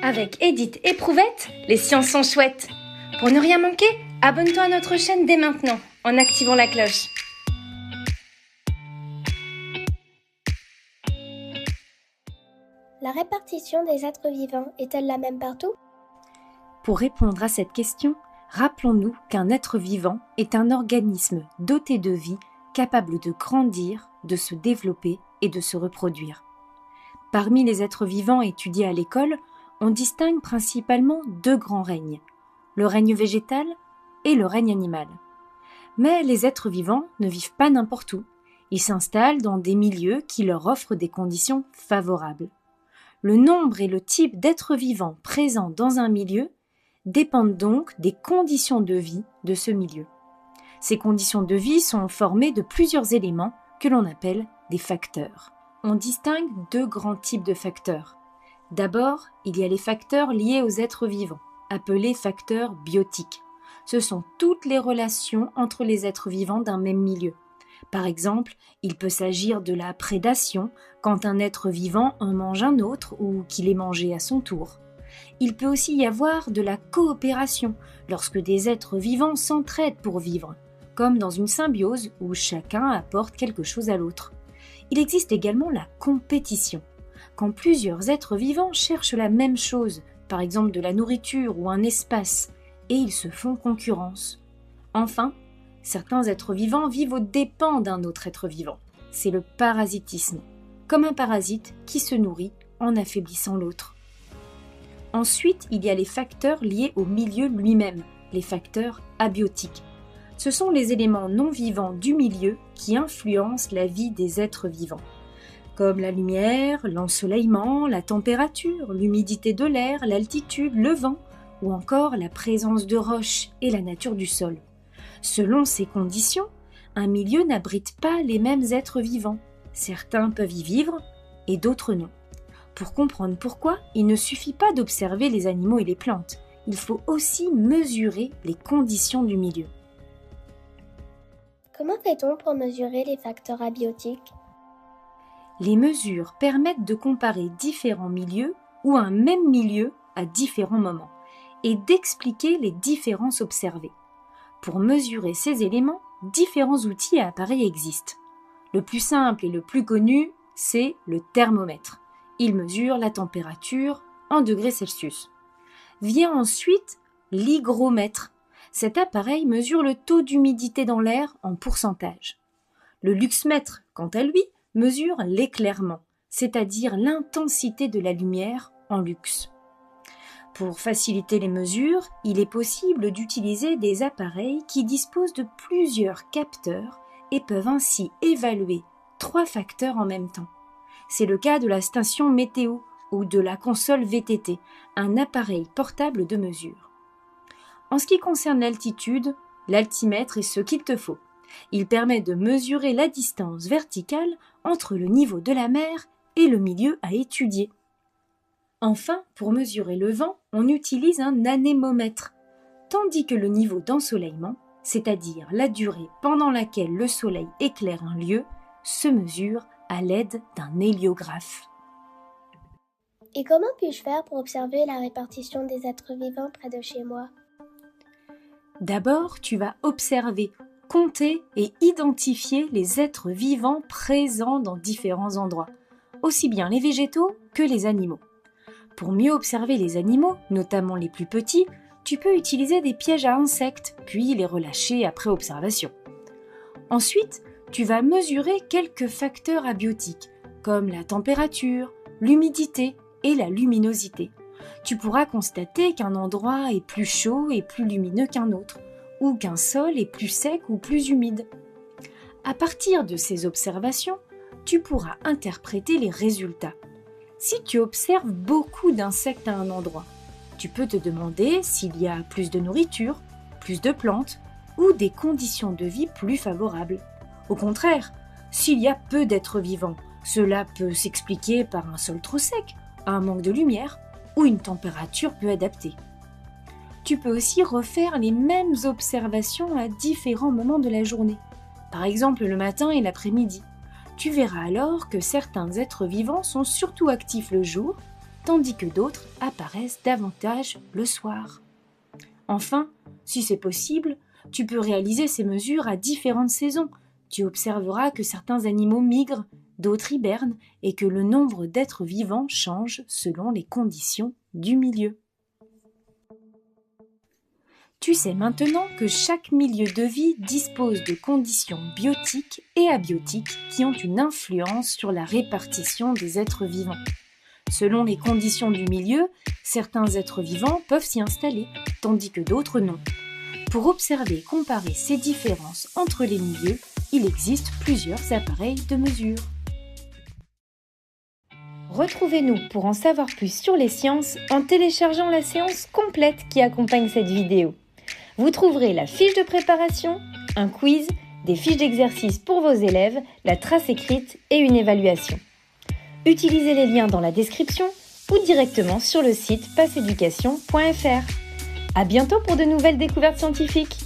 Avec Edith et Prouvette, les sciences sont chouettes. Pour ne rien manquer, abonne-toi à notre chaîne dès maintenant en activant la cloche. La répartition des êtres vivants est-elle la même partout? Pour répondre à cette question, rappelons-nous qu'un être vivant est un organisme doté de vie, capable de grandir, de se développer et de se reproduire. Parmi les êtres vivants étudiés à l'école, on distingue principalement deux grands règnes, le règne végétal et le règne animal. Mais les êtres vivants ne vivent pas n'importe où. Ils s'installent dans des milieux qui leur offrent des conditions favorables. Le nombre et le type d'êtres vivants présents dans un milieu dépendent donc des conditions de vie de ce milieu. Ces conditions de vie sont formées de plusieurs éléments que l'on appelle des facteurs. On distingue deux grands types de facteurs. D'abord, il y a les facteurs liés aux êtres vivants, appelés facteurs biotiques. Ce sont toutes les relations entre les êtres vivants d'un même milieu. Par exemple, il peut s'agir de la prédation, quand un être vivant en mange un autre ou qu'il est mangé à son tour. Il peut aussi y avoir de la coopération, lorsque des êtres vivants s'entraident pour vivre, comme dans une symbiose où chacun apporte quelque chose à l'autre. Il existe également la compétition, quand plusieurs êtres vivants cherchent la même chose, par exemple de la nourriture ou un espace, et ils se font concurrence. Enfin, certains êtres vivants vivent aux dépens d'un autre être vivant. C'est le parasitisme, comme un parasite qui se nourrit en affaiblissant l'autre. Ensuite, il y a les facteurs liés au milieu lui-même, les facteurs abiotiques. Ce sont les éléments non vivants du milieu qui influencent la vie des êtres vivants, comme la lumière, l'ensoleillement, la température, l'humidité de l'air, l'altitude, le vent, ou encore la présence de roches et la nature du sol. Selon ces conditions, un milieu n'abrite pas les mêmes êtres vivants. Certains peuvent y vivre et d'autres non. Pour comprendre pourquoi, il ne suffit pas d'observer les animaux et les plantes. Il faut aussi mesurer les conditions du milieu. Comment fait-on pour mesurer les facteurs abiotiques? Les mesures permettent de comparer différents milieux ou un même milieu à différents moments et d'expliquer les différences observées. Pour mesurer ces éléments, différents outils et appareils existent. Le plus simple et le plus connu, c'est le thermomètre. Il mesure la température en degrés Celsius. Vient ensuite l'hygromètre. Cet appareil mesure le taux d'humidité dans l'air en pourcentage. Le luxmètre, quant à lui, mesure l'éclairement, c'est-à-dire l'intensité de la lumière en lux. Pour faciliter les mesures, il est possible d'utiliser des appareils qui disposent de plusieurs capteurs et peuvent ainsi évaluer 3 facteurs en même temps. C'est le cas de la station météo ou de la console VTT, un appareil portable de mesure. En ce qui concerne l'altitude, l'altimètre est ce qu'il te faut. Il permet de mesurer la distance verticale entre le niveau de la mer et le milieu à étudier. Enfin, pour mesurer le vent, on utilise un anémomètre, tandis que le niveau d'ensoleillement, c'est-à-dire la durée pendant laquelle le soleil éclaire un lieu, se mesure à l'aide d'un héliographe. Et comment puis-je faire pour observer la répartition des êtres vivants près de chez moi? D'abord, tu vas observer, compter et identifier les êtres vivants présents dans différents endroits, aussi bien les végétaux que les animaux. Pour mieux observer les animaux, notamment les plus petits, tu peux utiliser des pièges à insectes, puis les relâcher après observation. Ensuite, tu vas mesurer quelques facteurs abiotiques, comme la température, l'humidité et la luminosité. Tu pourras constater qu'un endroit est plus chaud et plus lumineux qu'un autre, ou qu'un sol est plus sec ou plus humide. À partir de ces observations, tu pourras interpréter les résultats. Si tu observes beaucoup d'insectes à un endroit, tu peux te demander s'il y a plus de nourriture, plus de plantes ou des conditions de vie plus favorables. Au contraire, s'il y a peu d'êtres vivants, cela peut s'expliquer par un sol trop sec, un manque de lumière ou une température peu adaptée. Tu peux aussi refaire les mêmes observations à différents moments de la journée, par exemple le matin et l'après-midi. Tu verras alors que certains êtres vivants sont surtout actifs le jour tandis que d'autres apparaissent davantage le soir. Enfin, si c'est possible, tu peux réaliser ces mesures à différentes saisons. Tu observeras que certains animaux migrent, d'autres hibernent et que le nombre d'êtres vivants change selon les conditions du milieu. Tu sais maintenant que chaque milieu de vie dispose de conditions biotiques et abiotiques qui ont une influence sur la répartition des êtres vivants. Selon les conditions du milieu, certains êtres vivants peuvent s'y installer, tandis que d'autres non. Pour observer et comparer ces différences entre les milieux, il existe plusieurs appareils de mesure. Retrouvez-nous pour en savoir plus sur les sciences en téléchargeant la séance complète qui accompagne cette vidéo. Vous trouverez la fiche de préparation, un quiz, des fiches d'exercice pour vos élèves, la trace écrite et une évaluation. Utilisez les liens dans la description ou directement sur le site passeeducation.fr. À bientôt pour de nouvelles découvertes scientifiques.